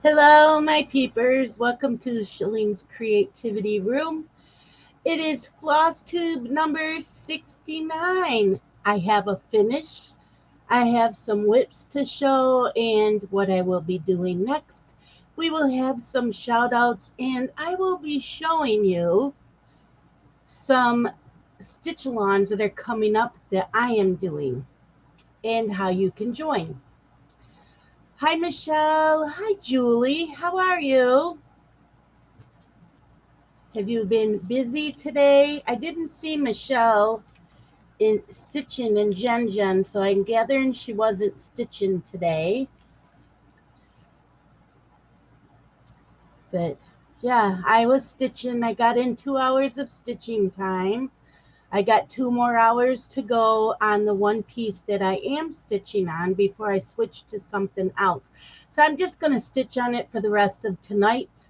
Hello, my peepers. Welcome to Shalene's Creativity Room. It is Flosstube number 69. I have a finish. I have some whips to show and what I will be doing next. We will have some shout outs and I will be showing you some Stitchulons that are coming up that I am doing and how you can join. Hi, Michelle. Hi, Julie. How are you? Have you been busy today? I didn't see Michelle in stitching and Jen, so I'm gathering she wasn't stitching today. But yeah, I was stitching. I got in 2 hours of stitching time. I got 2 more hours to go on the one piece that I am stitching on before I switch to something else. So I'm just going to stitch on it for the rest of tonight.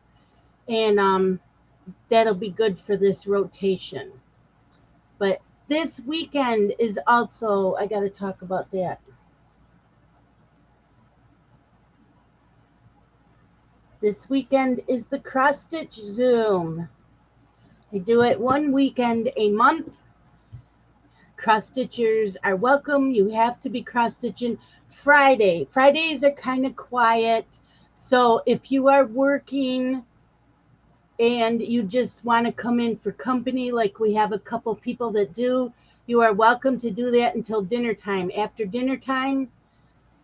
And that'll be good for this rotation. But this weekend is also, I got to talk about that. This weekend is the cross stitch Zoom. I do it one weekend a month. Cross stitchers are welcome. You have to be cross stitching Friday. Fridays are kind of quiet. So if you are working and you just want to come in for company, like we have a couple people that do, you are welcome to do that until dinner time. After dinner time,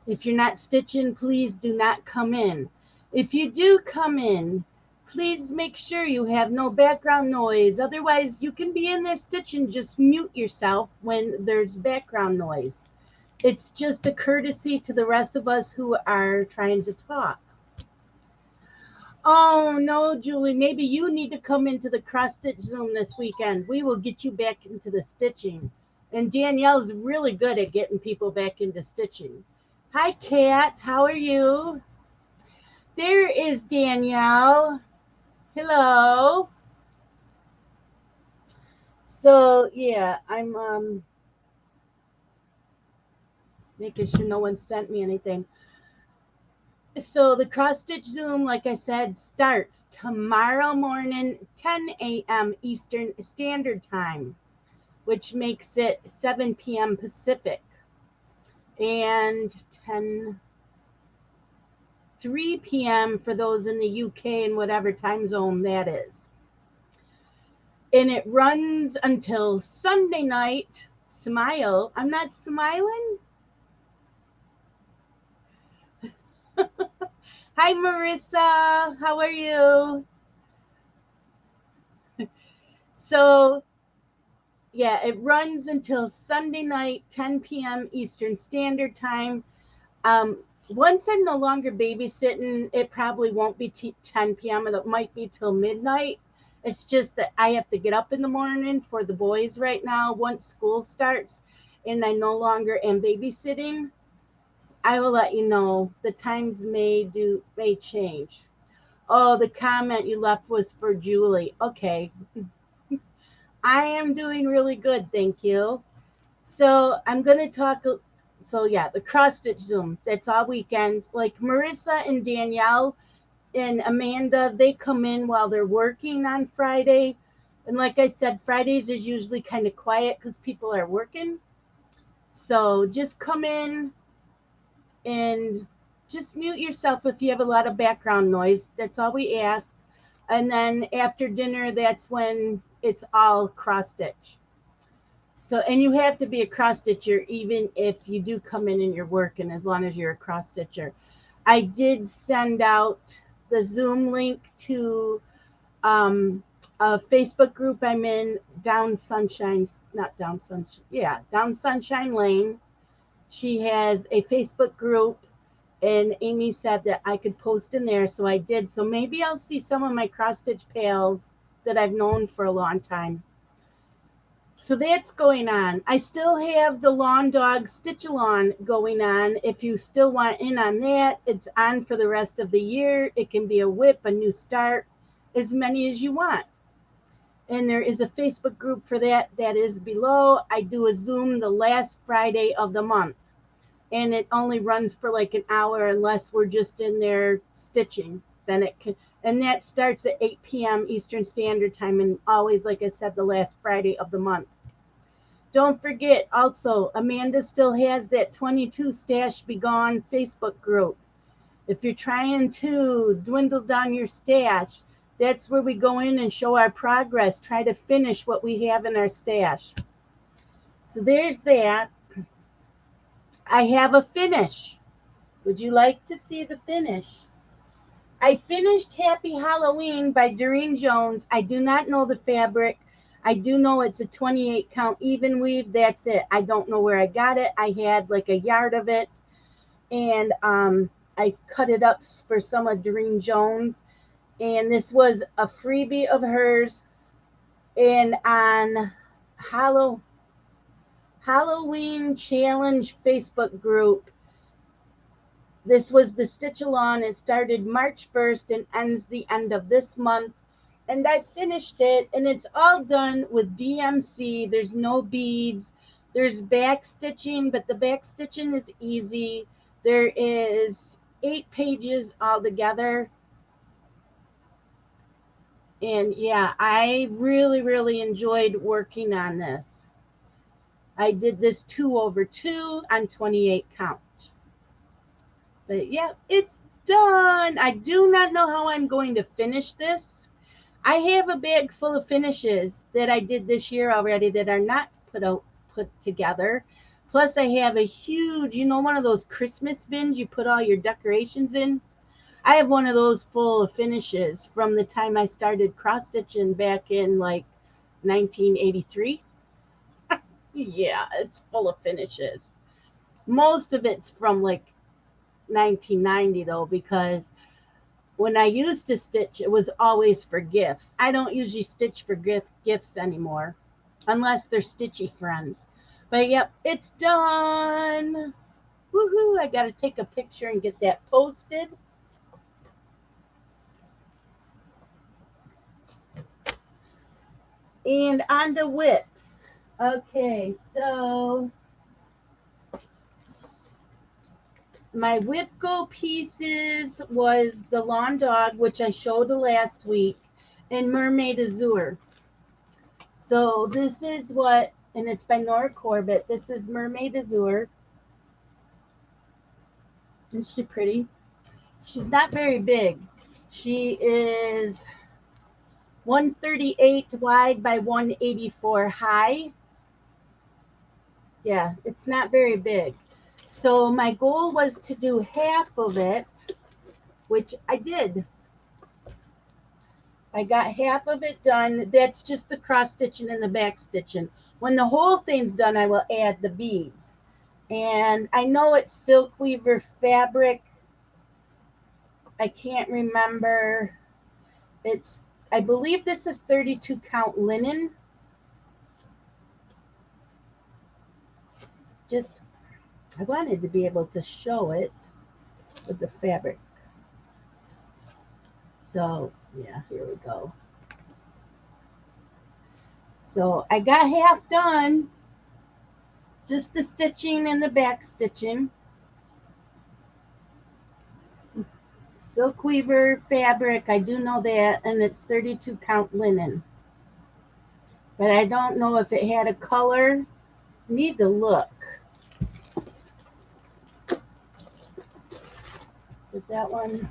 if you're not stitching, please do not come in. If you do come in, please make sure you have no background noise. Otherwise, you can be in there stitching. Just mute yourself when there's background noise. It's just a courtesy to the rest of us who are trying to talk. Oh, no, Julie, maybe you need to come into the cross stitch Zoom this weekend. We will get you back into the stitching. And Danielle's really good at getting people back into stitching. Hi, Kat. How are you? There is Danielle. Hello. So, yeah, I'm making sure no one sent me anything. So the cross stitch Zoom, like I said, starts tomorrow morning, 10 a.m. Eastern Standard Time, which makes it 7 p.m. Pacific and 3 p.m. for those in the UK and whatever time zone that is. And it runs until Sunday night. Smile. I'm not smiling. Hi, Marissa. How are you? So, yeah, it runs until Sunday night, 10 p.m. Eastern Standard Time. Once I'm no longer babysitting, it probably won't be 10 p.m. It might be till midnight. It's just that I have to get up in the morning for the boys right now once school starts and I no longer am babysitting. I will let you know. The times may change. Oh, the comment you left was for Julie. Okay. I am doing really good, thank you. So I'm gonna talk. So yeah, the cross stitch Zoom. That's all weekend. Like Marissa and Danielle and Amanda, they come in while they're working on Friday. And like I said, Fridays is usually kind of quiet because people are working. So just come in and just mute yourself if you have a lot of background noise. That's all we ask. And then after dinner, that's when it's all cross stitch. So, and you have to be a cross stitcher even if you do come in and you're working, as long as you're a cross stitcher. I did send out the Zoom link to a Facebook group I'm in, Down Sunshine Lane. She has a Facebook group, and Amy said that I could post in there, so I did. So maybe I'll see some of my cross stitch pals that I've known for a long time. So that's going on. I still have the Lawn Dog Stitchulon going on. If you still want in on that, it's on for the rest of the year. It can be a whip, a new start, as many as you want. And there is a Facebook group for that is below. I do a Zoom the last Friday of the month. and it only runs for like an hour unless we're just in there stitching. Then it can, and that starts at 8 p.m. Eastern Standard Time, and always, like I said, the last Friday of the month. Don't forget, also, Amanda still has that 22 Stash Be Gone Facebook group. If you're trying to dwindle down your stash, that's where we go in and show our progress, try to finish what we have in our stash. So there's that. I have a finish. Would you like to see the finish? I finished Happy Halloween by Doreen Jones. I do not know the fabric. I do know it's a 28 count even weave. That's it. I don't know where I got it. I had like a yard of it, and I cut it up for some of Doreen Jones. And this was a freebie of hers. And on Halloween Challenge Facebook group, this was the Stitchulon. It started March 1st and ends the end of this month. And I finished it, and it's all done with DMC. There's no beads. There's back stitching, but the back stitching is easy. There is 8 pages altogether. And yeah, I really, really enjoyed working on this. I did this 2/2 on 28 count. But yeah, it's done. I do not know how I'm going to finish this. I have a bag full of finishes that I did this year already that are not put together. Plus, I have a huge, one of those Christmas bins you put all your decorations in. I have one of those full of finishes from the time I started cross stitching back in like 1983. Yeah, it's full of finishes. Most of it's from like 1990 though, because when I used to stitch, it was always for gifts. I don't usually stitch for gifts anymore, unless they're stitchy friends. But yep, it's done. Woohoo! I got to take a picture and get that posted. And on the whips. Okay, so my whip go pieces was the Lawn Dog, which I showed last week, and Mermaid Azure. So this is what, and it's by Nora Corbett. This is Mermaid Azure. Is she pretty? She's not very big. She is 138 wide by 184 high. Yeah, it's not very big. So my goal was to do half of it, which I did. I got half of it done. That's just the cross stitching and the back stitching. When the whole thing's done, I will add the beads. And I know it's Silk Weaver fabric. I can't remember. I believe this is 32 count linen. I wanted to be able to show it with the fabric. So yeah, here we go. So I got half done, just the stitching and the back stitching. Silk Weaver fabric, I do know that, and it's 32 count linen. But I don't know if it had a color. Need to look. Did that one?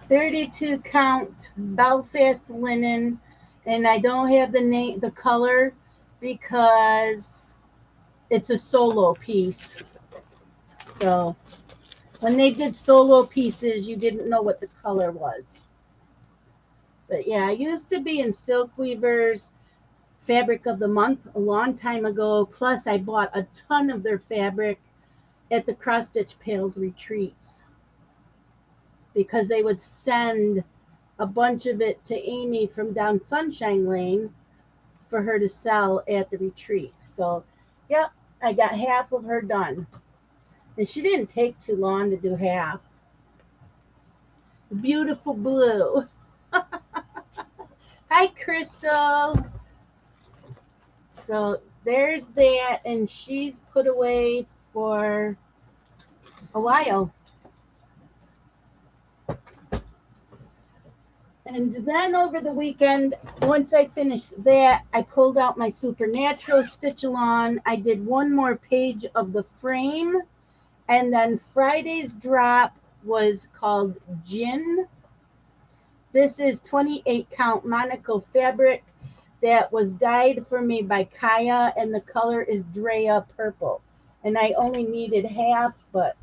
32 count Belfast linen, and I don't have the color because it's a solo piece. So when they did solo pieces, you didn't know what the color was. But yeah, I used to be in Silk Weaver's Fabric of the Month a long time ago. Plus, I bought a ton of their fabric at the Cross Stitch Pals retreats, because they would send a bunch of it to Amy from down Sunshine Lane for her to sell at the retreat. So, yep, I got half of her done. And she didn't take too long to do half. Beautiful blue. Hi, Crystal. So there's that, and she's put away for a while. And then over the weekend, once I finished that, I pulled out my Supernatural Stitchulon. I did one more page of the frame. And then Friday's drop was called Gin. This is 28 count Monaco fabric that was dyed for me by Kaya, and the color is Drea Purple. And I only needed half, but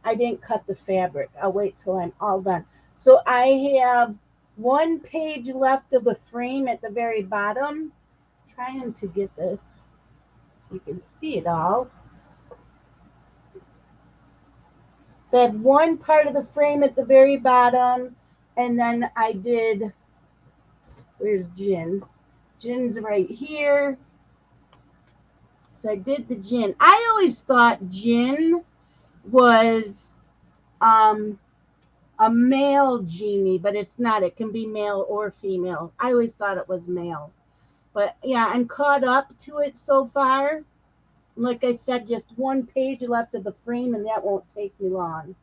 I didn't cut the fabric. I'll wait till I'm all done. So I have one page left of the frame at the very bottom. Trying to get this so you can see it all. So I have one part of the frame at the very bottom, and then I did, where's Gin? Gin's right here. So I did the Gin. I always thought Gin was a male genie, but it's not. It can be male or female. I always thought it was male. But yeah, I'm caught up to it so far. Like I said, just one page left of the frame, and that won't take me long.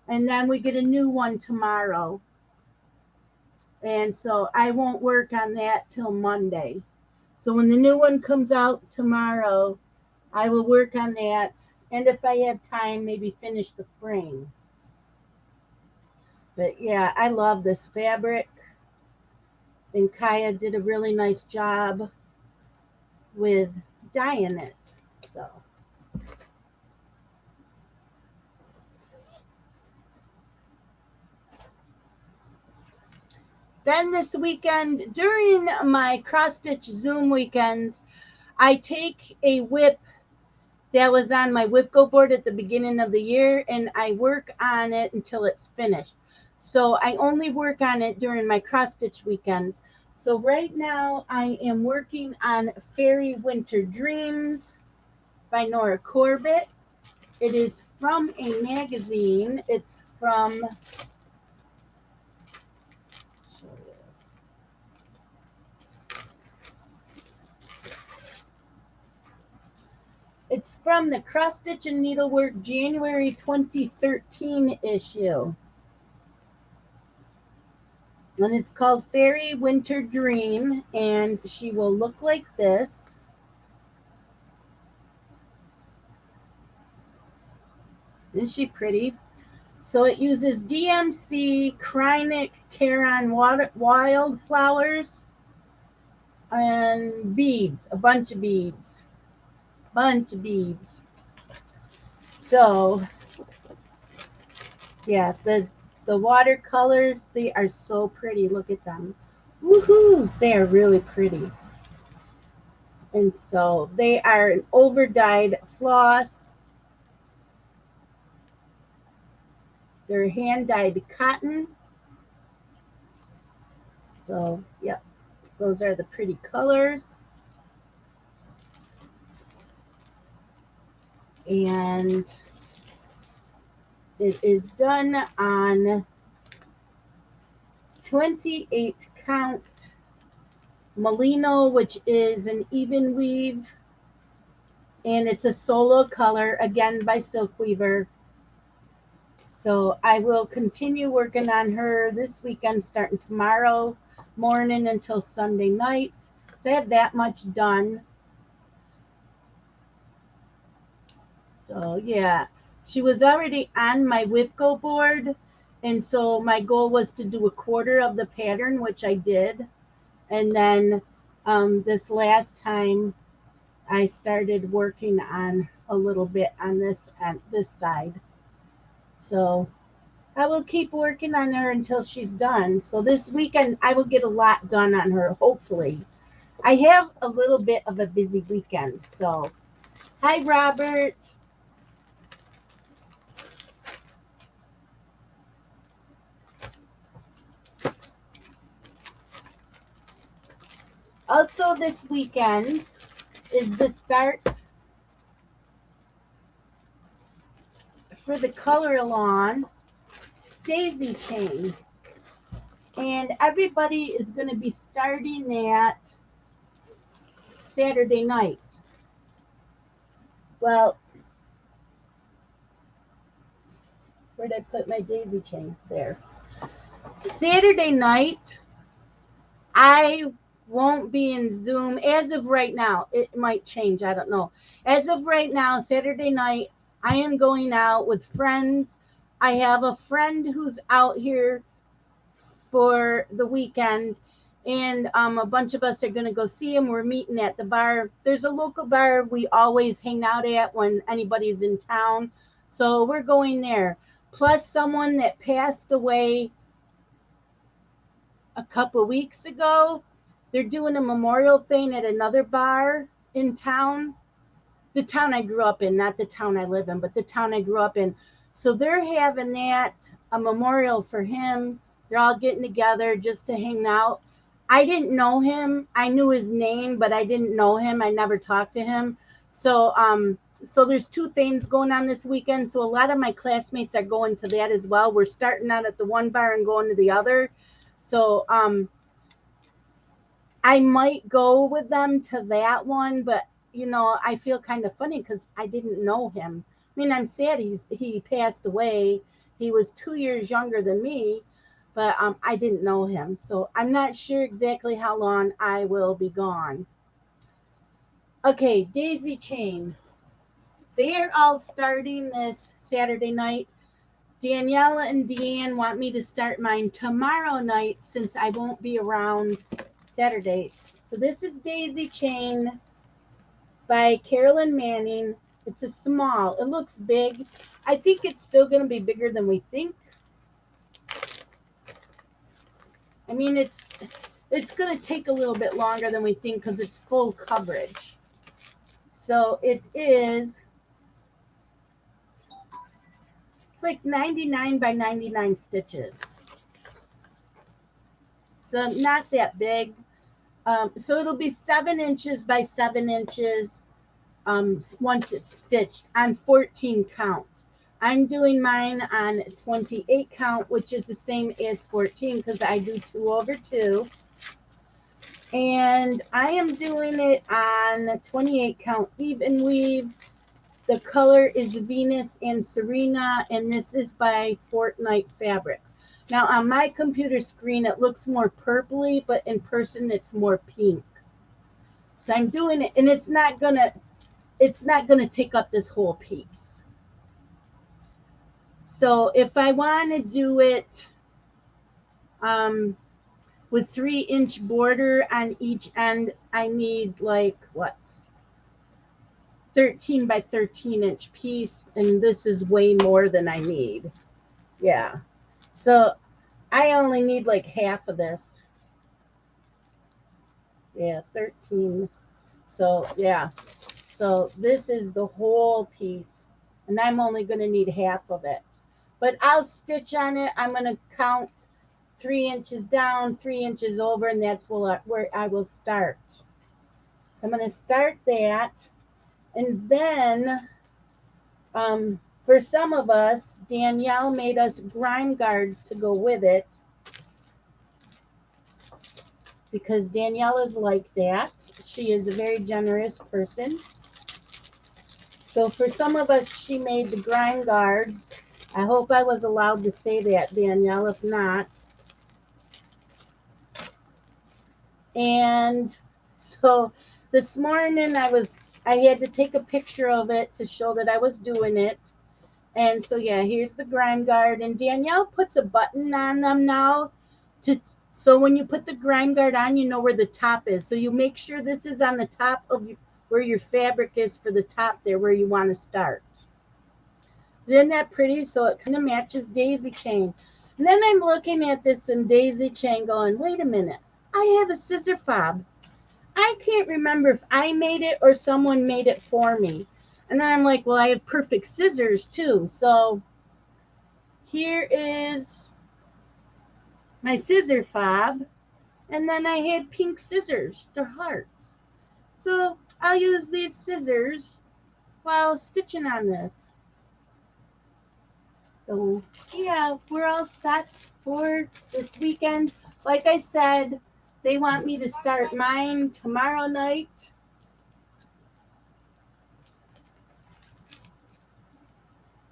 And then we get a new one tomorrow. And so I won't work on that till Monday. So when the new one comes out tomorrow, I will work on that. And if I have time, maybe finish the frame. But yeah, I love this fabric. And Kaya did a really nice job with dyeing it. So then this weekend, during my cross stitch Zoom weekends, I take a whip that was on my whip go board at the beginning of the year, and I work on it until it's finished. So I only work on it during my cross stitch weekends. So right now I am working on Fairy Winter Dreams by Nora Corbett. It is from a magazine. It's from the Cross Stitch and Needlework January 2013 issue. And it's called Fairy Winter Dream, and she will look like this. Isn't she pretty? So it uses DMC, Krynic, Caron wildflowers, and beads, a bunch of beads. So yeah, the watercolors, they are so pretty. Look at them. Woohoo! They are really pretty. And so they are an over dyed floss. They're hand dyed cotton. So yep, those are the pretty colors. And it is done on 28 count Merino, which is an even weave, and it's a solo color, again by Silk Weaver. So I will continue working on her this weekend, starting tomorrow morning until Sunday night. So I have that much done. So yeah, she was already on my whip go board, and so my goal was to do a quarter of the pattern, which I did. And then this last time I started working on a little bit on this side. So I will keep working on her until she's done. So this weekend I will get a lot done on her, hopefully. I have a little bit of a busy weekend. So hi, Robert. Also this weekend is the start for the color along daisy chain, and everybody is going to be starting that Saturday night. Well, Where'd I put my daisy chain? There. Saturday night, I won't be in Zoom as of right now. It might change. I don't know. As of right now, Saturday night, I am going out with friends. I have a friend who's out here for the weekend, and a bunch of us are going to go see him. We're meeting at the bar. There's a local bar we always hang out at when anybody's in town. So we're going there. Plus someone that passed away a couple weeks ago. They're doing a memorial thing at another bar in town. The town I grew up in, not the town I live in, but the town I grew up in. So they're having that, a memorial for him. They're all getting together just to hang out. I didn't know him. I knew his name, but I didn't know him. I never talked to him. So there's two things going on this weekend. So a lot of my classmates are going to that as well. We're starting out at the one bar and going to the other. So I might go with them to that one, but you know, I feel kind of funny because I didn't know him. I mean, I'm sad he passed away. He was 2 years younger than me, but I didn't know him. So I'm not sure exactly how long I will be gone. Okay, daisy chain. They are all starting this Saturday night. Daniela and Deanne want me to start mine tomorrow night since I won't be around Saturday. So this is Daisy Chain by Carolyn Manning. It's a small. It looks big. I think it's still going to be bigger than we think. I mean, it's going to take a little bit longer than we think because it's full coverage. So it is, it's like 99 by 99 stitches. So not that big. So it'll be 7 inches by 7 inches once it's stitched on 14 count. I'm doing mine on 28 count, which is the same as 14 because I do 2 over 2. And I am doing it on 28 count even weave. The color is Venus and Serena, and this is by Fortnite Fabrics. Now on my computer screen, it looks more purpley, but in person, it's more pink. So I'm doing it, and it's not gonna take up this whole piece. So if I want to do it with 3-inch border on each end, I need like what? 13 by 13 inch piece, and this is way more than I need. Yeah. So I only need like half of this. Yeah, 13. So yeah. So this is the whole piece, and I'm only going to need half of it. But I'll stitch on it. I'm going to count 3 inches down, 3 inches over, and that's where I will start. So I'm going to start that. And then for some of us, Danielle made us grime guards to go with it because Danielle is like that. She is a very generous person. So for some of us, she made the grime guards. I hope I was allowed to say that, Danielle. If not. And so this morning I had to take a picture of it to show that I was doing it. And so, yeah, here's the grime guard. And Danielle puts a button on them now. So when you put the grime guard on, you know where the top is. So you make sure this is on the top of where your fabric is for the top there, where you want to start. Isn't that pretty? So it kind of matches daisy chain. And then I'm looking at this in daisy chain going, wait a minute. I have a scissor fob. I can't remember if I made it or someone made it for me. And then I'm like, well, I have perfect scissors too. So here is my scissor fob. And then I had pink scissors. They're hearts. So I'll use these scissors while stitching on this. So yeah, we're all set for this weekend. Like I said, they want me to start mine tomorrow night.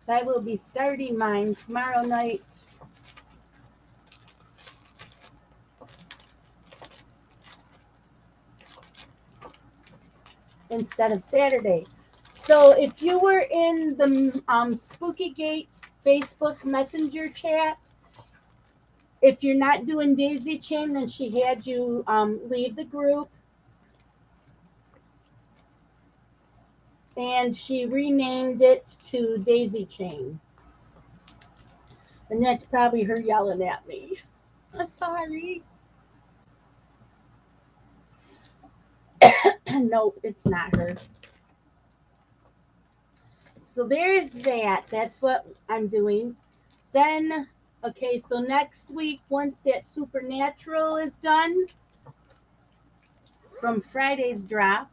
So I will be starting mine tomorrow night. Instead of Saturday. So if you were in the Spooky Gate Facebook Messenger chat, if you're not doing Daisy Chain, then she had you leave the group. And she renamed it to Daisy Chain. And that's probably her yelling at me. I'm sorry. Nope, it's not her. So there's that. That's what I'm doing. Then, okay, so next week, once that Supernatural is done from Friday's drop,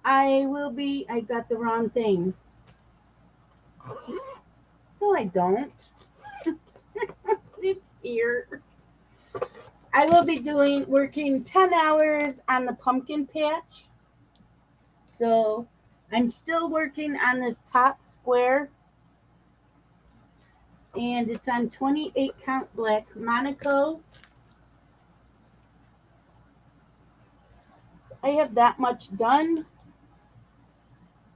I got the wrong thing. No, I don't. It's here. I will be working 10 hours on the pumpkin patch. So I'm still working on this top square. And it's on 28 count black Monaco. So I have that much done.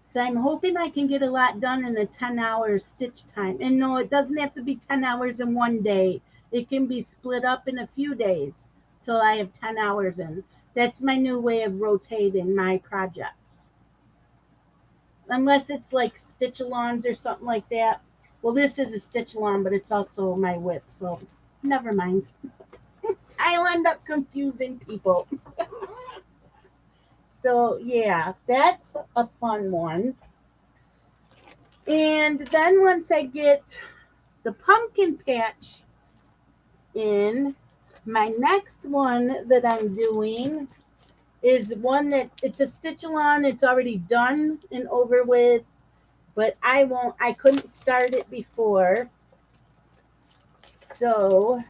So I'm hoping I can get a lot done in a 10 hour stitch time. And no, it doesn't have to be 10 hours in one day. It can be split up in a few days till I have 10 hours in. That's my new way of rotating my projects. Unless it's like Stitchulons or something like that. Well, this is a Stitchulon, but it's also my whip, so never mind. I'll end up confusing people. So, yeah, that's a fun one. And then once I get the pumpkin patch in, my next one that I'm doing is one that it's a Stitchulon. It's already done and over with, but I couldn't start it before. So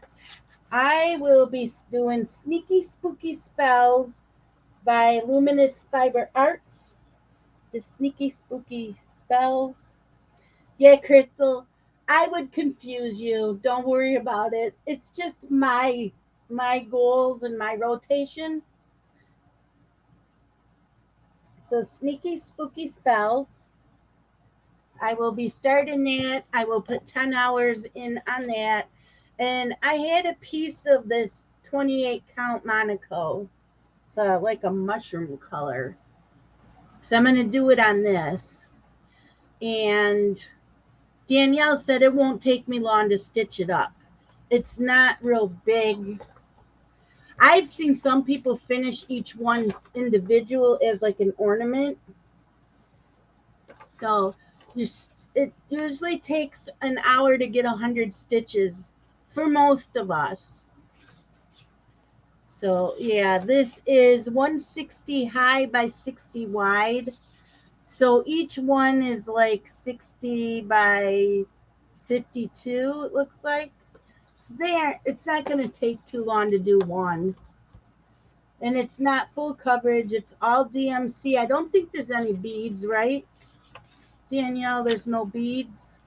I will be doing Sneaky Spooky Spells by Luminous Fiber Arts. The Sneaky Spooky Spells. Yeah, Crystal, I would confuse you. Don't worry about it. It's just my goals and my rotation. So Sneaky Spooky Spells. I will be starting that. I will put 10 hours in on that. And I had a piece of this 28 count Monaco. It's like a mushroom color. So I'm going to do it on this. And Danielle said it won't take me long to stitch it up. It's not real big. I've seen some people finish each one individual as like an ornament. So it usually takes an hour to get 100 stitches for most of us. So yeah, this is 160 high by 60 wide. So each one is like 60 by 52, it looks like. So it's not going to take too long to do one. And it's not full coverage. It's all DMC. I don't think there's any beads, right? Danielle, there's no beads?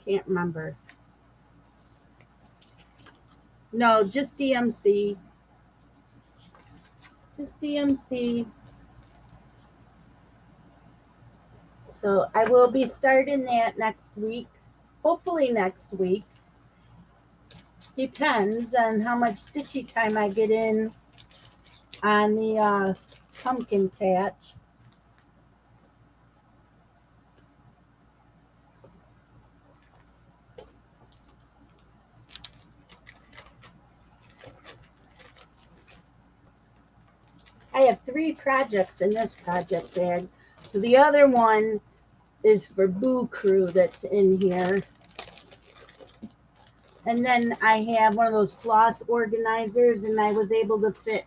Can't remember. No, just DMC. Just DMC. So I will be starting that next week. Hopefully next week. Depends on how much stitchy time I get in on the pumpkin patch. I have 3 projects in this project bag. So the other one is for Boo Crew that's in here. And then I have one of those floss organizers, and I was able to fit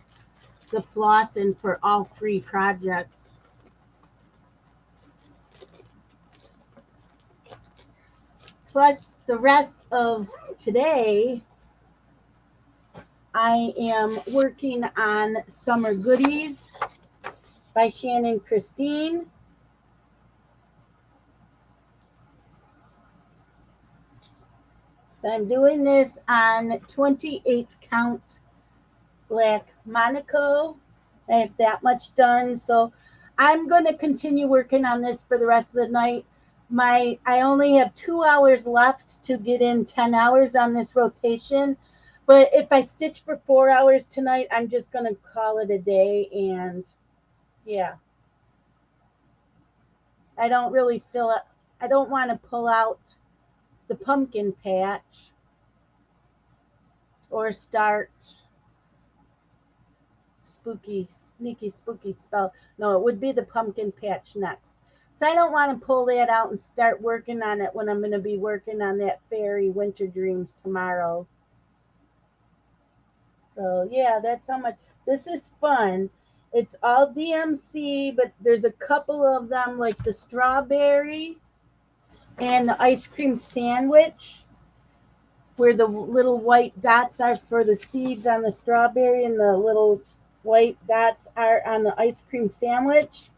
the floss in for all 3 projects. Plus the rest of today, I am working on Summer Goodies by Shannon Christine. So I'm doing this on 28 count black Monaco. I have that much done. So I'm going to continue working on this for the rest of the night. I only have 2 hours left to get in 10 hours on this rotation. But if I stitch for 4 hours tonight, I'm just going to call it a day. And yeah, I don't really feel it. I don't want to pull out the pumpkin patch or start sneaky spooky spell. No, it would be the pumpkin patch next. So I don't want to pull that out and start working on it when I'm going to be working on that fairy winter dreams tomorrow. So yeah, that's how much this is fun. It's all DMC, but there's a couple of them like the strawberry and the ice cream sandwich, where the little white dots are for the seeds on the strawberry and the little white dots are on the ice cream sandwich.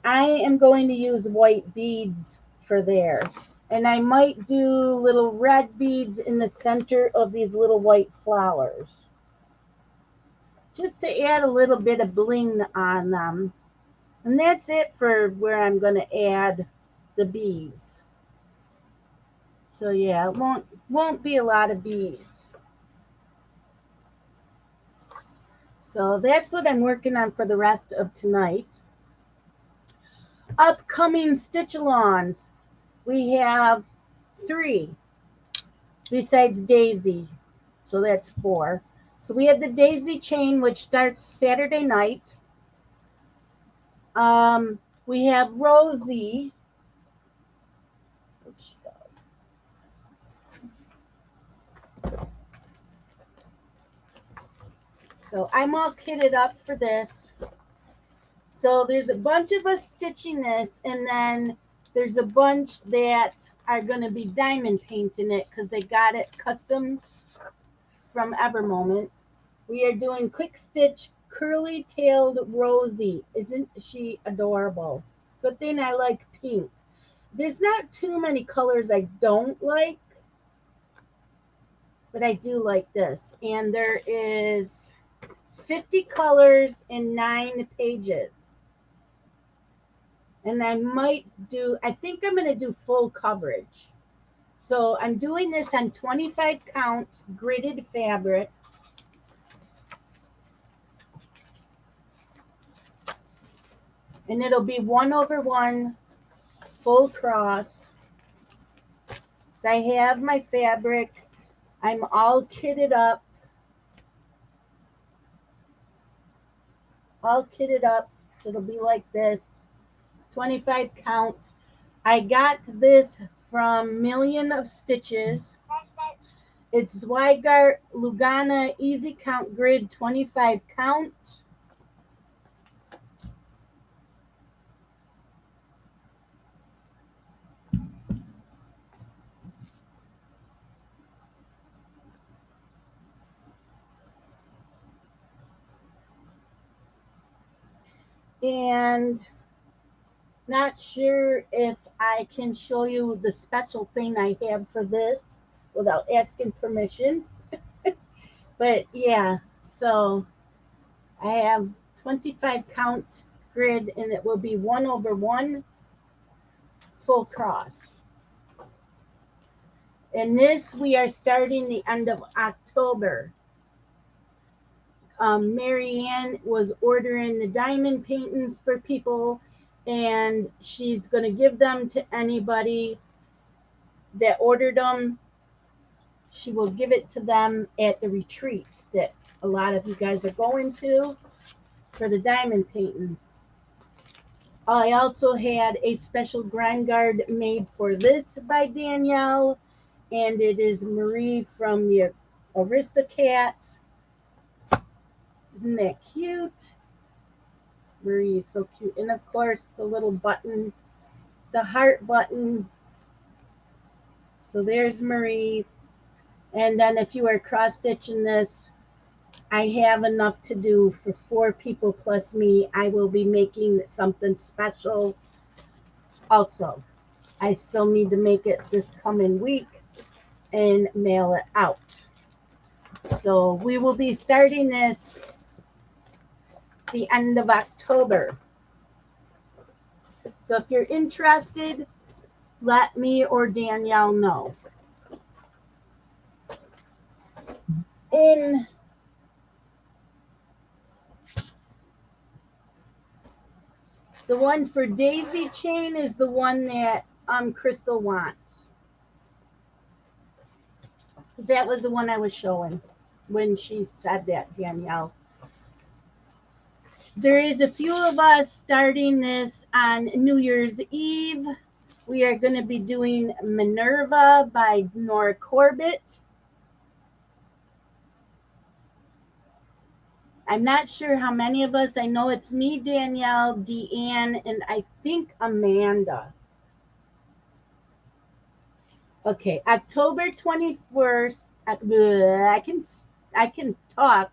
I am going to use white beads for there. And I might do little red beads in the center of these little white flowers, just to add a little bit of bling on them. And that's it for where I'm going to add the beads. So yeah, it won't be a lot of beads. So that's what I'm working on for the rest of tonight. Upcoming Stitchulons. We have 3 besides Daisy. So that's 4. So we have the Daisy chain, which starts Saturday night. We have Rosie. Where'd she go? So I'm all kitted up for this. So there's a bunch of us stitching this, and then there's a bunch that are going to be diamond painting it because they got it custom from Evermoment. We are doing quick stitch curly-tailed Rosie. Isn't she adorable? Good thing I like pink. There's not too many colors I don't like, but I do like this. And there is 50 colors in 9 pages. And I think I'm going to do full coverage. So I'm doing this on 25 count gridded fabric. And it'll be 1/1 full cross. So I have my fabric. I'm all kitted up. So it'll be like this. 25 count. I got this from Million of Stitches. It's Zweigart Lugana Easy Count Grid 25 count. And not sure if I can show you the special thing I have for this without asking permission. But yeah, so I have 25 count grid, and it will be 1/1 full cross. And this we are starting the end of October. Marianne was ordering the diamond paintings for people, and she's going to give them to anybody that ordered them. She will give it to them at the retreat that a lot of you guys are going to for the diamond paintings. I also had a special grind guard made for this by Danielle, and it is Marie from the Aristocats. Isn't that cute? Marie is so cute. And of course, the little button, the heart button. So there's Marie. And then if you are cross-stitching this, I have enough to do for 4 people plus me. I will be making something special also. I still need to make it this coming week. and mail it out. So we will be starting this the end of October. So if you're interested, let me or Danielle know. In the one for Daisy Chain is the one that Crystal wants. Because that was the one I was showing when she said that, Danielle. There is a few of us starting this on New Year's Eve. We are going to be doing Minerva by Nora Corbett. I'm not sure how many of us. I know it's me, Danielle, Deanne, and I think Amanda. Okay, October 21st. I can talk.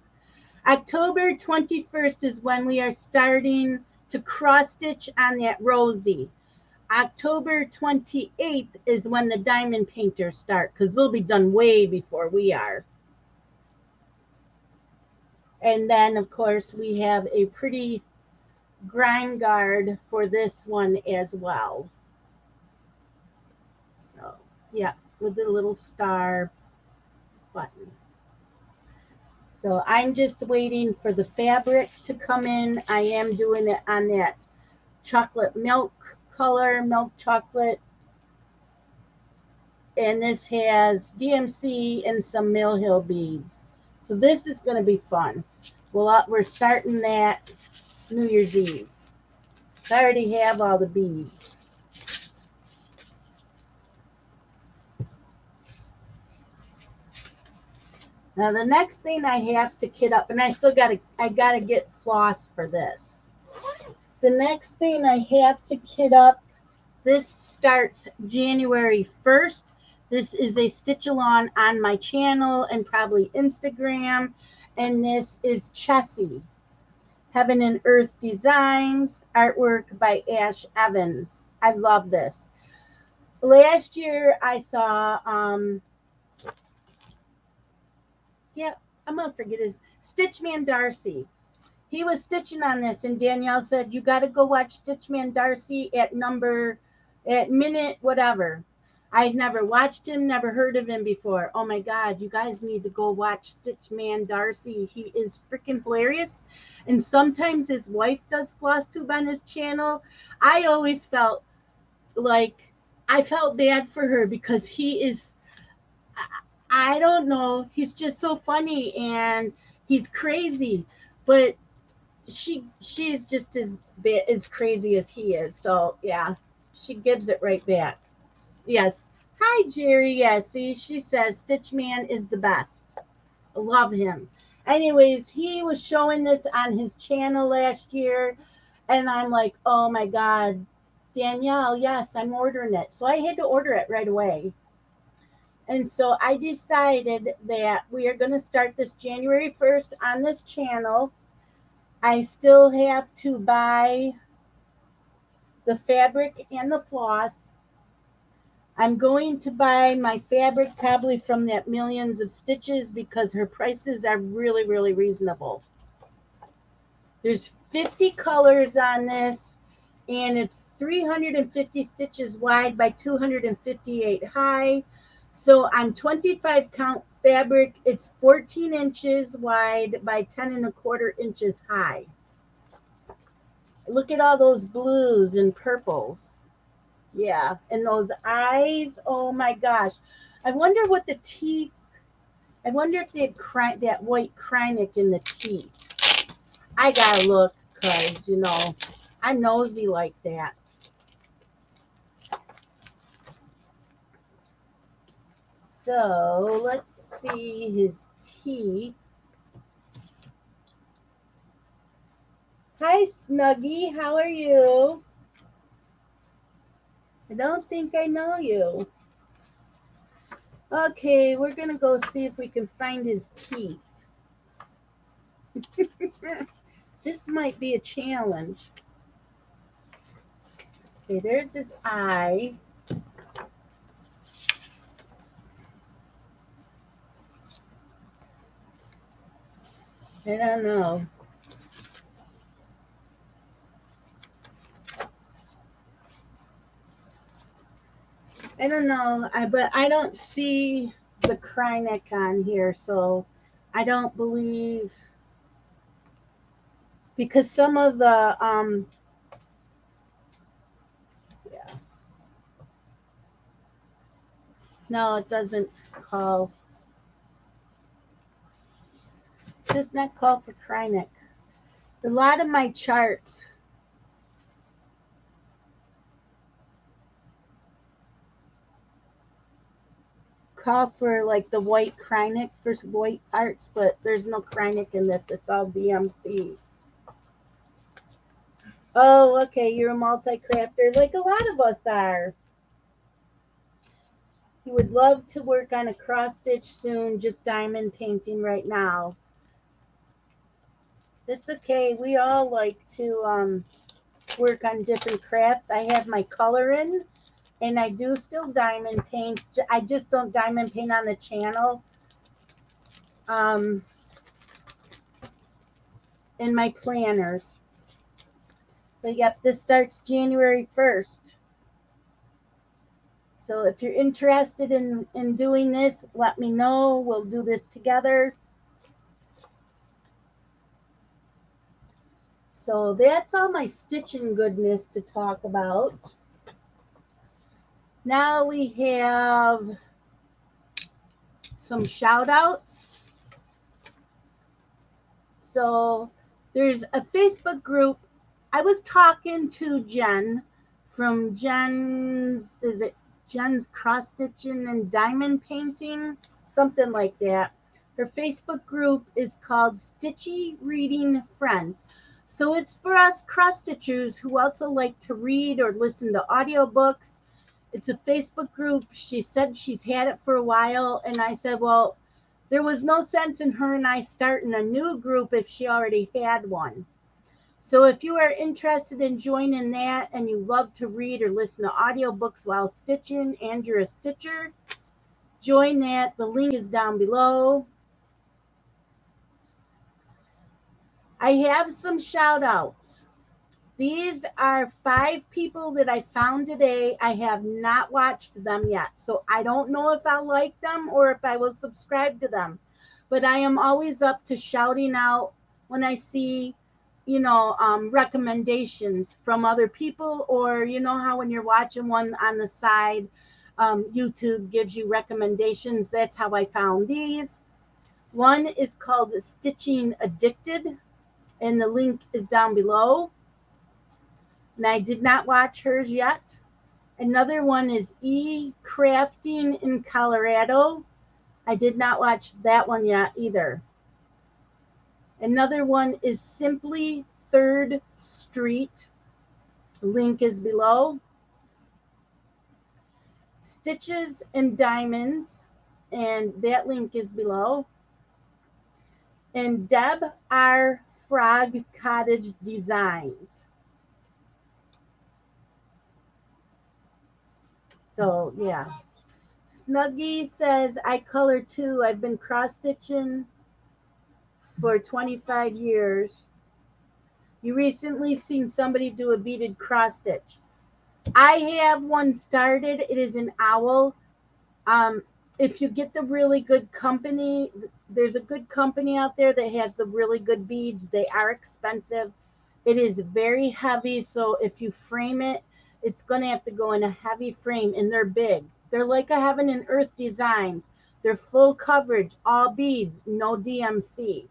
October 21st is when we are starting to cross stitch on that Rosie. October 28th is when the diamond painters start, because they'll be done way before we are. And then, of course, we have a pretty grind guard for this one as well. So, yeah, with the little star button. So I'm just waiting for the fabric to come in. I am doing it on that chocolate milk color, milk chocolate. And this has DMC and some Mill Hill beads. So this is going to be fun. Well, we're starting that New Year's Eve. I already have all the beads. Now the next thing I have to kit up, and I gotta get floss for this. The next thing I have to kit up, this starts January 1st. This is a Stitchulon on my channel and probably Instagram. And this is Chessie. Heaven and Earth Designs, artwork by Ash Evans. I love this. Last year I saw, I'm going to forget his, Stitchman Darcy. He was stitching on this, and Danielle said, you got to go watch Stitchman Darcy at minute whatever. I'd never watched him, never heard of him before. Oh my God, you guys need to go watch Stitchman Darcy. He is freaking hilarious. And sometimes his wife does Flosstube on his channel. I always felt like I felt bad for her because he is, I don't know, he's just so funny and he's crazy. But she's just as crazy as he is. So yeah, she gives it right back. Yes. Hi, Jerry. Yes. See, she says Stitchman is the best. I love him. Anyways, he was showing this on his channel last year, and I'm like, oh my God, Danielle, yes, I'm ordering it. So I had to order it right away. And so I decided that we are going to start this January 1st on this channel. I still have to buy the fabric and the floss. I'm going to buy my fabric probably from that Millions of Stitches because her prices are really, really reasonable. There's 50 colors on this, and it's 350 stitches wide by 258 high. So on 25 count fabric, it's 14 inches wide by 10¼ inches high. Look at all those blues and purples. Yeah, and those eyes, oh my gosh. I wonder what the teeth, I wonder if they had that white Krynic in the teeth. I gotta look because, you know, I'm nosy like that. So let's see his teeth. Hi, Snuggie. How are you? I don't think I know you. Okay, we're going to go see if we can find his teeth. This might be a challenge. Okay, there's his eye. I don't know. I don't know. But I don't see the Krynick on here, so I don't believe, because some of the yeah, no, it doesn't call. It does not call for Krynick. A lot of my charts call for like the white Krynick for white parts, but there's no Krynick in this. It's all DMC. Oh, okay. You're a multi-crafter, like a lot of us are. You would love to work on a cross stitch soon, just diamond painting right now. It's okay. We all like to work on different crafts. I have my coloring, and I do still diamond paint. I just don't diamond paint on the channel. In my planners. But yep, this starts January 1st. So if you're interested in doing this, let me know. We'll do this together. So that's all my stitching goodness to talk about. Now we have some shout outs. So there's a Facebook group. I was talking to Jen from Jen's cross stitching and diamond painting, something like that. Her Facebook group is called Stitchy Reading Friends. So it's for us cross stitchers who also like to read or listen to audiobooks. It's a Facebook group. She said she's had it for a while, and I said, well, there was no sense in her and I starting a new group if she already had one. So if you are interested in joining that and you love to read or listen to audiobooks while stitching and you're a stitcher, join that. The link is down below. I have some shout outs. These are 5 people that I found today. I have not watched them yet, so I don't know if I'll like them or if I will subscribe to them. But I am always up to shouting out when I see, recommendations from other people, or you know how when you're watching one on the side, YouTube gives you recommendations. That's how I found these. One is called Stitching Addicted, and the link is down below. And I did not watch hers yet. Another one is Crafting in Colorado. I did not watch that one yet either. Another one is Simply 3rd Street. Link is below. Stitches and Diamonds, and that link is below. And Deb R. Frog Cottage Designs. So, yeah. Snuggie says, I color too. I've been cross stitching for 25 years. You recently seen somebody do a beaded cross stitch. I have one started. It is an owl. If you get the really good company, there's a good company out there that has the really good beads. They are expensive. It is very heavy, so if you frame it, it's going to have to go in a heavy frame, and they're big. They're like a Heaven and Earth Designs. They're full coverage, all beads, no DMC.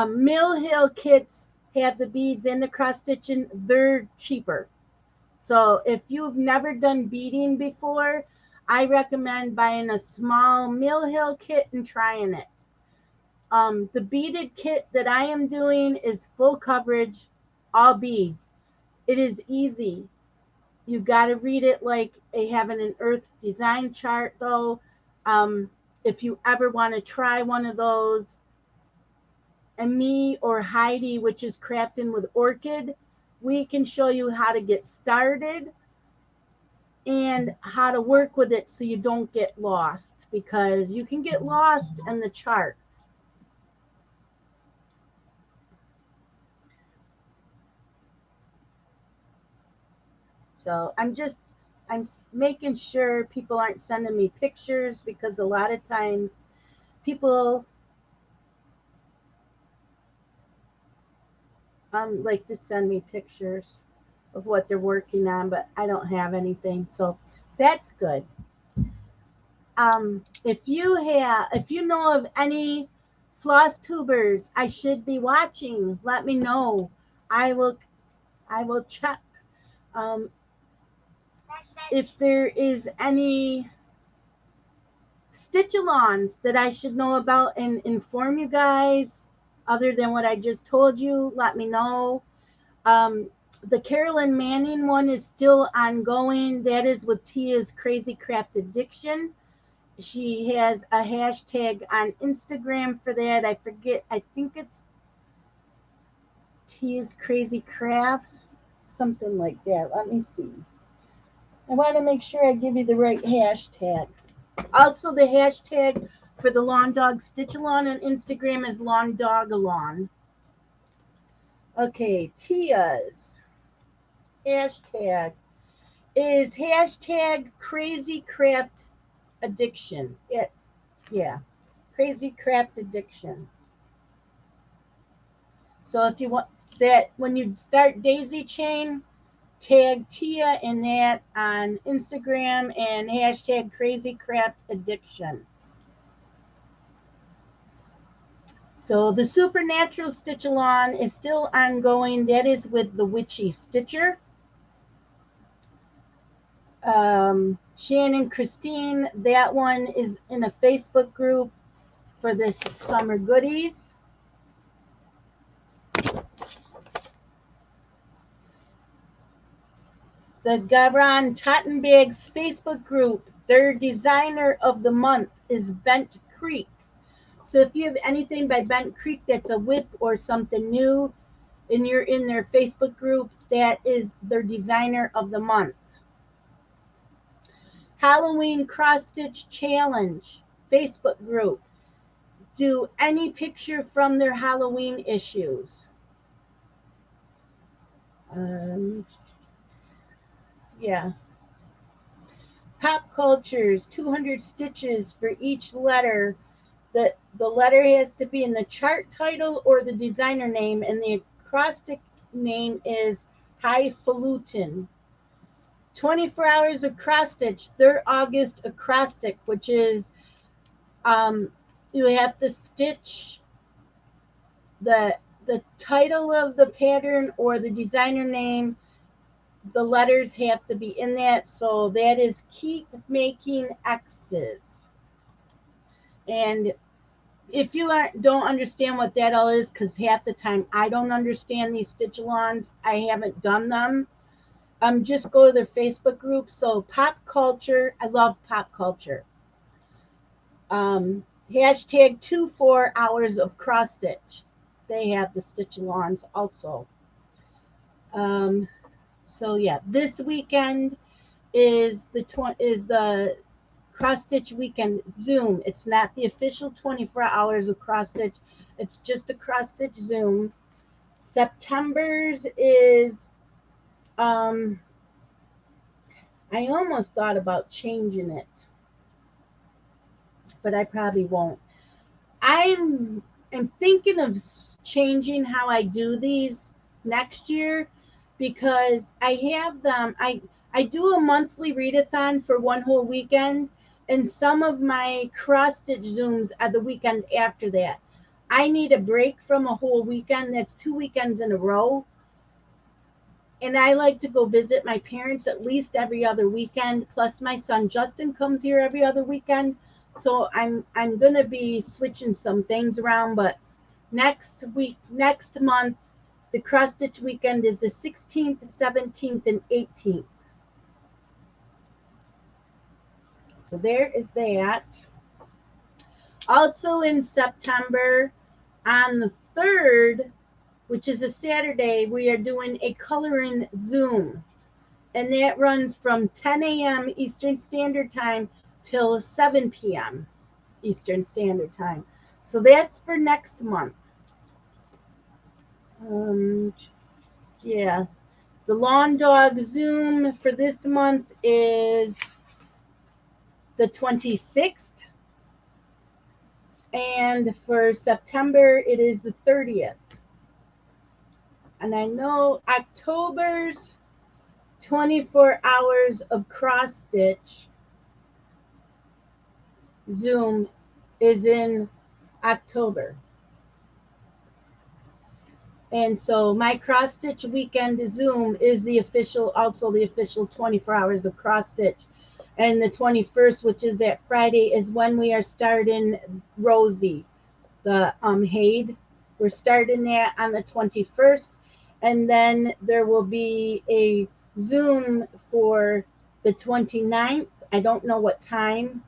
Mill Hill kits have the beads and the cross stitching. They're cheaper. So if you've never done beading before, I recommend buying a small Mill Hill kit and trying it. The beaded kit that I am doing is full coverage, all beads. It is easy. You got to read it like a Heaven and Earth design chart, though. If you ever want to try one of those, and me or Heidi, which is Crafting with Orchid, we can show you how to get started and how to work with it so you don't get lost, because you can get lost in the chart. So I'm making sure people aren't sending me pictures, because a lot of times people like to send me pictures of what they're working on, but I don't have anything, so that's good. If you know of any floss tubers I should be watching, let me know. I will check. If there is any Stitchulons that I should know about and inform you guys, other than what I just told you, let me know. The Carolyn Manning one is still ongoing. That is with Tia's Crazy Craft Addiction. She has a hashtag on Instagram for that. I forget. I think it's Tia's Crazy Crafts, something like that. Let me see. I want to make sure I give you the right hashtag. Also, the hashtag for the Lawn Dog Stitchulon on Instagram is Lawn Dogalon. Okay, Tia's hashtag is hashtag Crazy Craft Addiction. Yeah, Crazy Craft Addiction. So if you want that, when you start daisy chain, tag Tia in that on Instagram and hashtag Crazy Craft Addiction. So the Supernatural Stitchulon is still ongoing. That is with the Witchy Stitcher. Shannon Christine, that one is in a Facebook group for this summer goodies. The Garon Tottenbags Facebook group, their designer of the month is Bent Creek. So if you have anything by Bent Creek that's a whip or something new and you're in their Facebook group, that is their designer of the month. Halloween Cross Stitch Challenge Facebook group. Do any picture from their Halloween issues. Yeah. Pop Cultures, 200 stitches for each letter. The letter has to be in the chart title or the designer name, and the acrostic name is Highfalutin. 24 hours of cross stitch, their August acrostic, which is you have to stitch the title of the pattern or the designer name. The letters have to be in that, so that is Keep Making X's. And if you don't understand what that all is, because half the time I don't understand these Stitchulons, I haven't done them, just go to their Facebook group. So Pop Culture, I love Pop Culture. Hashtag 24 hours of cross stitch. They have the Stitchulons also. So yeah, this weekend is the cross stitch weekend Zoom. It's not the official 24 hours of cross stitch. It's just a cross stitch Zoom. September's is I almost thought about changing it, but I probably won't. I'm thinking of changing how I do these next year, because I have them. I do a monthly readathon for one whole weekend, and some of my cross stitch Zooms are the weekend after that. I need a break from a whole weekend. That's 2 weekends in a row. And I like to go visit my parents at least every other weekend. Plus my son Justin comes here every other weekend. So I'm gonna be switching some things around, but next month, the cross stitch weekend is the 16th, 17th, and 18th. So there is that. Also in September, on the 3rd, which is a Saturday, we are doing a coloring Zoom. And that runs from 10 a.m. Eastern Standard Time till 7 p.m. Eastern Standard Time. So that's for next month. Yeah. The Lawn Dog Zoom for this month is the 26th. And for September, it is the 30th. And I know October's 24 hours of cross stitch Zoom is in October. And so my cross stitch weekend Zoom is also the official 24 hours of cross stitch. And the 21st, which is that Friday, is when we are starting Rosie, the Haid. We're starting that on the 21st. And then there will be a Zoom for the 29th. I don't know what time.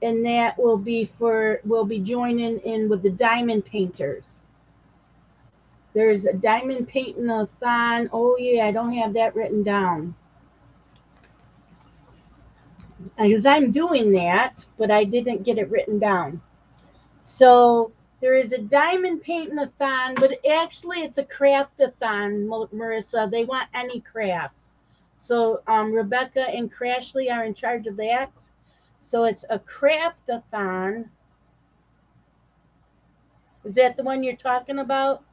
And that will be we'll be joining in with the diamond painters. There's a diamond painting-a-thon. Oh yeah, I don't have that written down. Because I'm doing that, but I didn't get it written down. So there is a diamond painting-a-thon, but actually it's a craft-a-thon, Marissa. They want any crafts. So Rebecca and Crashly are in charge of that. So it's a craft-a-thon. Is that the one you're talking about?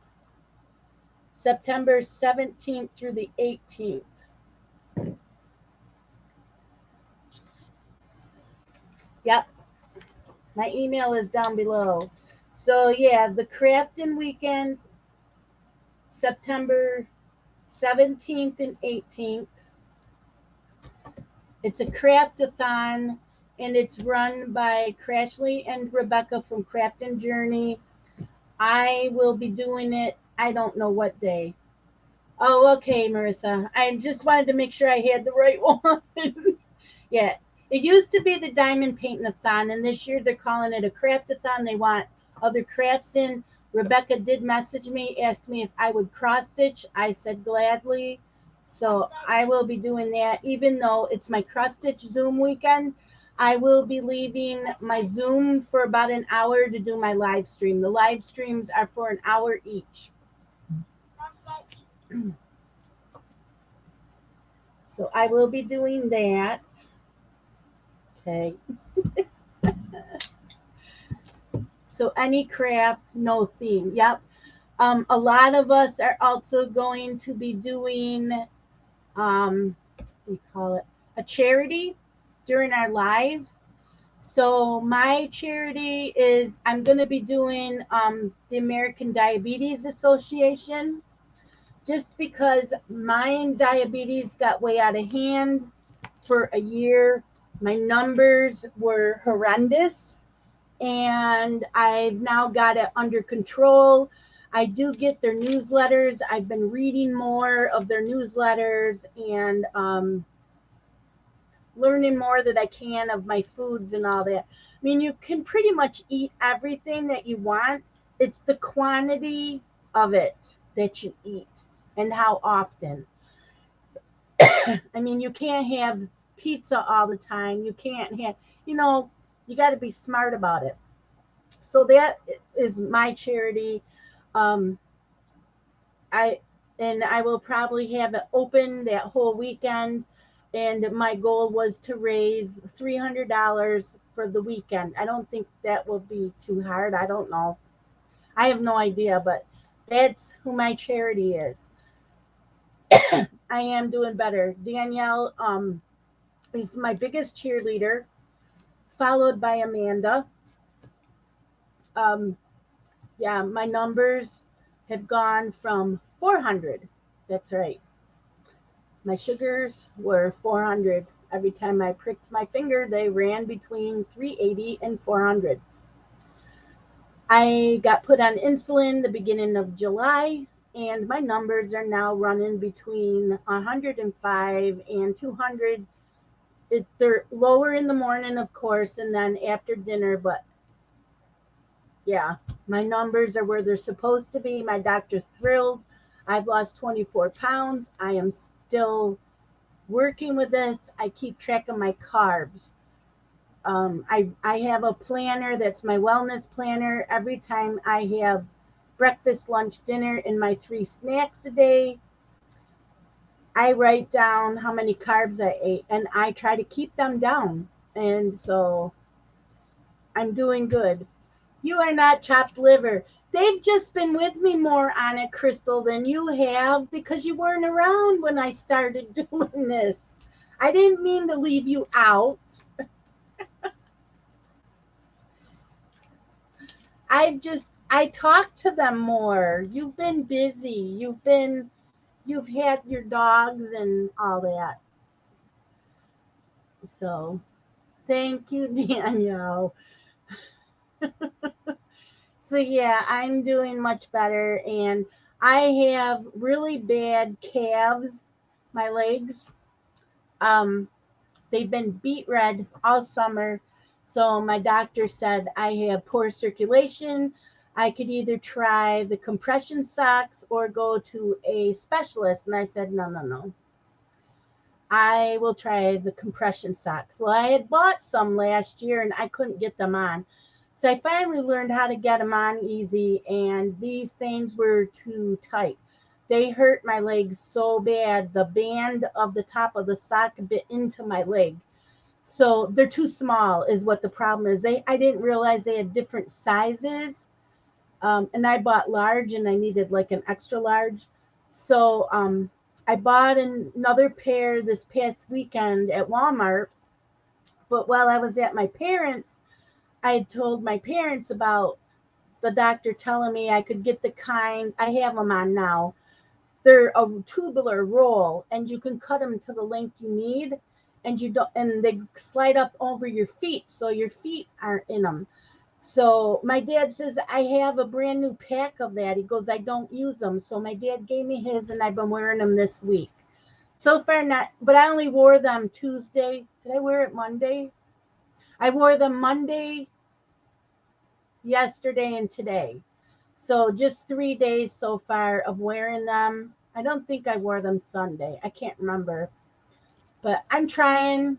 September 17th through the 18th. Yep. My email is down below. So yeah, the crafting weekend, September 17th and 18th. It's a craft-a-thon, and it's run by Crashly and Rebecca from Craft and Journey. I will be doing it, I don't know what day. Oh, okay, Marissa. I just wanted to make sure I had the right one. Yeah. It used to be the Diamond Paint-a-thon, and this year they're calling it a craft-a-thon. They want other crafts in. Rebecca did message me, asked me if I would cross-stitch. I said gladly. So I will be doing that. Even though it's my cross-stitch Zoom weekend, I will be leaving my Zoom for about an hour to do my live stream. The live streams are for an hour each. So I will be doing that. Okay. So any craft, no theme. Yep. A lot of us are also going to be doing, we call it a charity during our live. So my charity is I'm going to be doing the American Diabetes Association, just because my diabetes got way out of hand for a year. My numbers were horrendous, and I've now got it under control. I do get their newsletters. I've been reading more of their newsletters and learning more that I can of my foods and all that. I mean, you can pretty much eat everything that you want. It's the quantity of it that you eat and how often. I mean, you can't have pizza all the time. You can't have, you got to be smart about it. So that is my charity. I will probably have it open that whole weekend. And my goal was to raise $300 for the weekend. I don't think that will be too hard. I don't know. I have no idea, but that's who my charity is. I am doing better. Danielle is my biggest cheerleader, followed by Amanda. Yeah, my numbers have gone from 400. That's right. My sugars were 400. Every time I pricked my finger, they ran between 380 and 400. I got put on insulin the beginning of July, and my numbers are now running between 105 and 200. They're lower in the morning, of course, and then after dinner, but yeah, my numbers are where they're supposed to be. My doctor's thrilled. I've lost 24 pounds. I am still working with this. I keep track of my carbs. I have a planner that's my wellness planner. Every time I have breakfast, lunch, dinner, and my 3 snacks a day. I write down how many carbs I ate, and I try to keep them down. And so I'm doing good. You are not chopped liver. They've just been with me more on it, Crystal, than you have because you weren't around when I started doing this. I didn't mean to leave you out. I talk to them more. You've been busy. You've had your dogs and all that. So thank you, Danielle. So yeah, I'm doing much better, and I have really bad calves, my legs. Um, they've been beet red all summer. So my doctor said I have poor circulation. I could either try the compression socks or go to a specialist. And I said, no, no, no. I will try the compression socks. Well, I had bought some last year and I couldn't get them on. So I finally learned how to get them on easy, and these things were too tight. They hurt my legs so bad. The band of the top of the sock bit into my leg. So they're too small is what the problem is. I didn't realize they had different sizes. And I bought large and I needed like an extra large. So I bought another pair this past weekend at Walmart. But while I was at my parents', I had told my parents about the doctor telling me I could get the kind, I have them on now. They're a tubular roll, and you can cut them to the length you need, and they slide up over your feet, so your feet aren't in them. So my dad says I have a brand new pack of that. He goes, I don't use them. So my dad gave me his, and I've been wearing them this week. So far not, but I only wore them Tuesday. Did I wear it Monday? I wore them Monday, yesterday, and today. So just 3 days so far of wearing them. I don't think I wore them Sunday. I can't remember. But I'm trying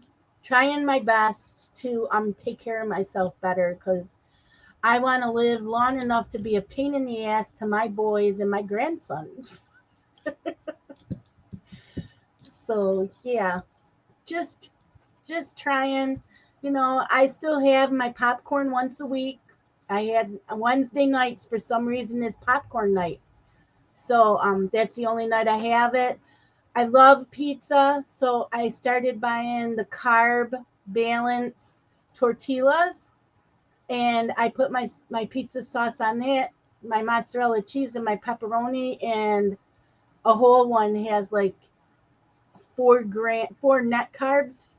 my best to take care of myself better, because I want to live long enough to be a pain in the ass to my boys and my grandsons. So yeah, just trying. I still have my popcorn once a week. I had Wednesday nights for some reason is popcorn night. So that's the only night I have it. I love pizza, so I started buying the carb balance tortillas, and I put my pizza sauce on that, my mozzarella cheese, and my pepperoni, and a whole one has like 4 net carbs,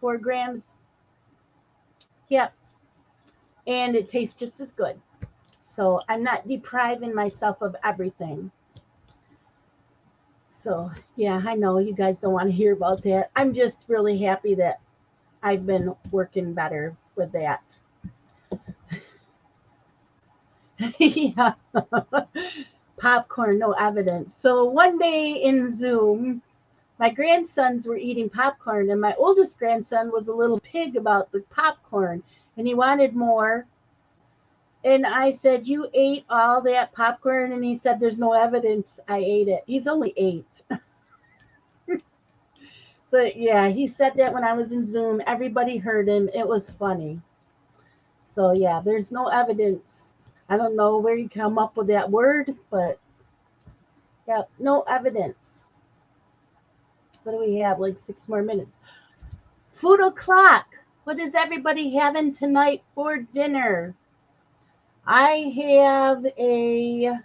4 grams. Yep, and it tastes just as good. So I'm not depriving myself of everything. So yeah, I know you guys don't want to hear about that. I'm just really happy that I've been working better with that. Yeah. Popcorn, no evidence. So one day in Zoom, my grandsons were eating popcorn, and my oldest grandson was a little pig about the popcorn, and he wanted more. And I said, you ate all that popcorn? And he said, there's no evidence I ate it. He's only 8. But yeah, he said that when I was in Zoom. Everybody heard him. It was funny. So yeah, there's no evidence. I don't know where you come up with that word, but yeah, no evidence. What do we have? Like 6 more minutes. Food o'clock. What is everybody having tonight for dinner? I have I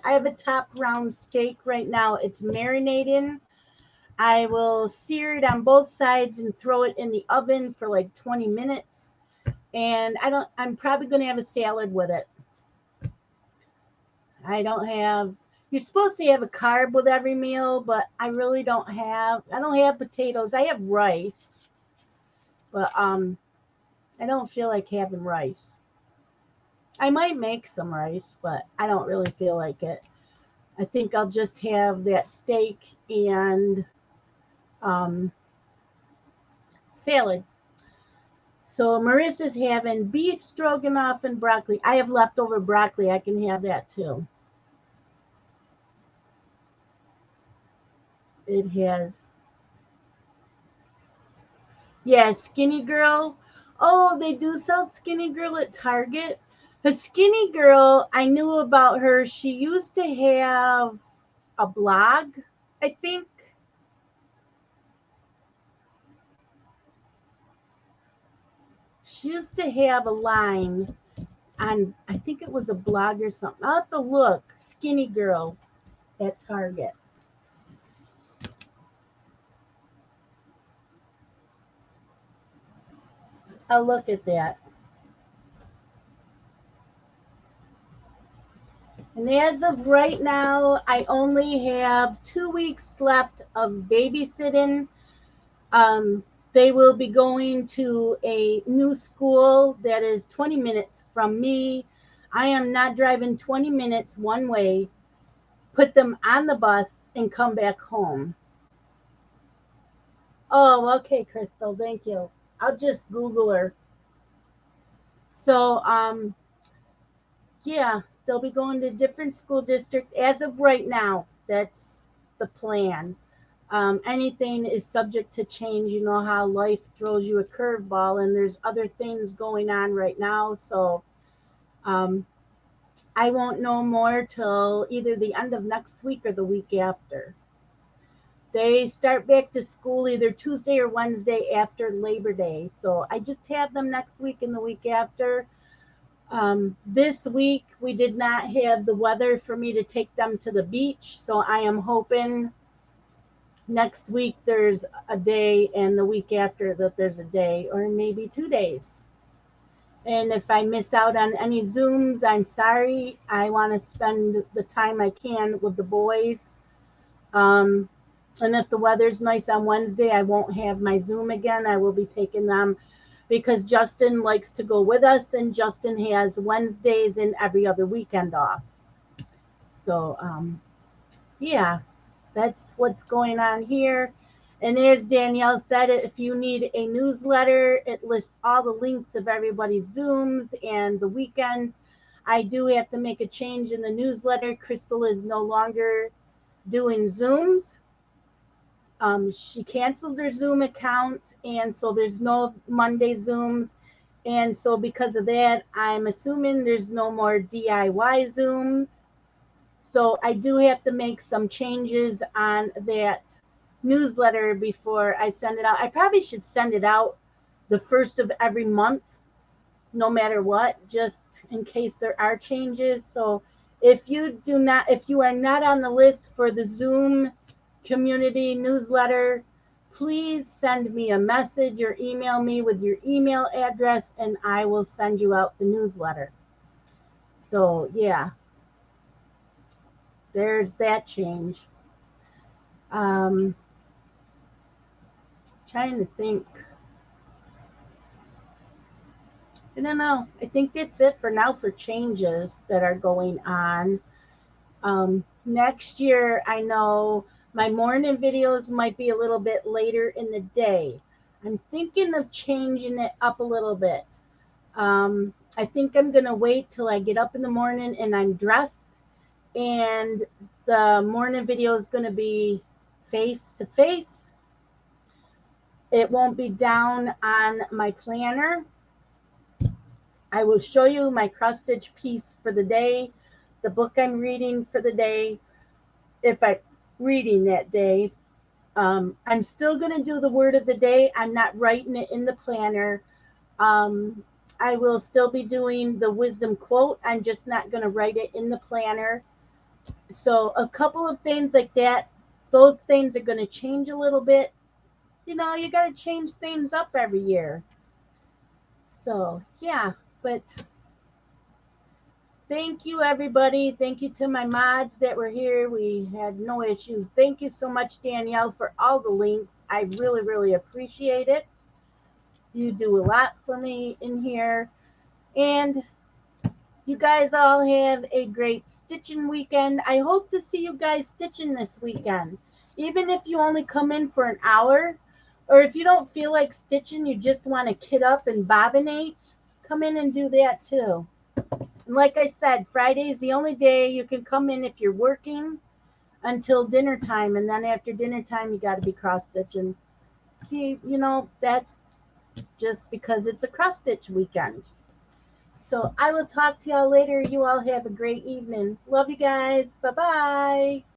have a top round steak right now. It's marinating. I will sear it on both sides and throw it in the oven for like 20 minutes. And I'm probably going to have a salad with it. You're supposed to have a carb with every meal, but I really don't have potatoes. I have rice, but I don't feel like having rice. I might make some rice, but I don't really feel like it. I think I'll just have that steak and salad. So Marissa's having beef stroganoff and broccoli. I have leftover broccoli. I can have that too. It has. Yeah, Skinny Girl. Oh, they do sell Skinny Girl at Target. The Skinny Girl, I knew about her. She used to have a blog, I think. She used to have a line on, I think it was a blog or something. I'll have to look. Skinny Girl at Target. I'll look at that. And as of right now, I only have 2 weeks left of babysitting. They will be going to a new school that is 20 minutes from me. I am not driving 20 minutes one way, put them on the bus, and come back home. Oh, okay, Crystal. Thank you. I'll just Google her. So, yeah, they'll be going to a different school district as of right now. That's the plan. Anything is subject to change. You know how life throws you a curveball, and there's other things going on right now. So, um, I won't know more till either the end of next week or the week after. They start back to school either Tuesday or Wednesday after Labor Day. So I just have them next week and the week after. This week, we did not have the weather for me to take them to the beach. So I am hoping next week there's a day and the week after that there's a day or maybe 2 days. And if I miss out on any Zooms, I'm sorry. I want to spend the time I can with the boys. Um, and if the weather's nice on Wednesday, I won't have my Zoom again. I will be taking them because Justin likes to go with us, and Justin has Wednesdays and every other weekend off. So, yeah, that's what's going on here. And as Danielle said, if you need a newsletter, it lists all the links of everybody's Zooms and the weekends. I do have to make a change in the newsletter. Crystal is no longer doing Zooms. She canceled her Zoom account, and so there's no Monday Zooms. And so because of that, I'm assuming there's no more DIY Zooms. So I do have to make some changes on that newsletter before I send it out. I probably should send it out the first of every month, no matter what, just in case there are changes. So if you are not on the list for the Zoom community newsletter, please send me a message or email me with your email address and I will send you out the newsletter. So yeah, there's that change. Trying to think. I don't know. I think that's it for now for changes that are going on. Next year, I know my morning videos might be a little bit later in the day. I'm thinking of changing it up a little bit. I think I'm going to wait till I get up in the morning and I'm dressed, and the morning video is going to be face to face. It won't be down on my planner. I will show you my cross stitch piece for the day, the book I'm reading for the day, if I'm reading that day. I'm still going to do the word of the day. I'm not writing it in the planner. I will still be doing the wisdom quote. I'm just not going to write it in the planner. So a couple of things like that, those things are going to change a little bit. You know, you got to change things up every year. So, yeah, but thank you, everybody. Thank you to my mods that were here. We had no issues. Thank you so much, Danielle, for all the links. I really, really appreciate it. You do a lot for me in here. And you guys all have a great stitching weekend. I hope to see you guys stitching this weekend. Even if you only come in for an hour, or if you don't feel like stitching, you just want to kit up and bobbinate, come in and do that too. And like I said, Friday is the only day you can come in if you're working. until dinner time, and then after dinner time, you got to be cross stitching. See, that's just because it's a cross stitch weekend. So I will talk to y'all later. You all have a great evening. Love you guys. Bye bye.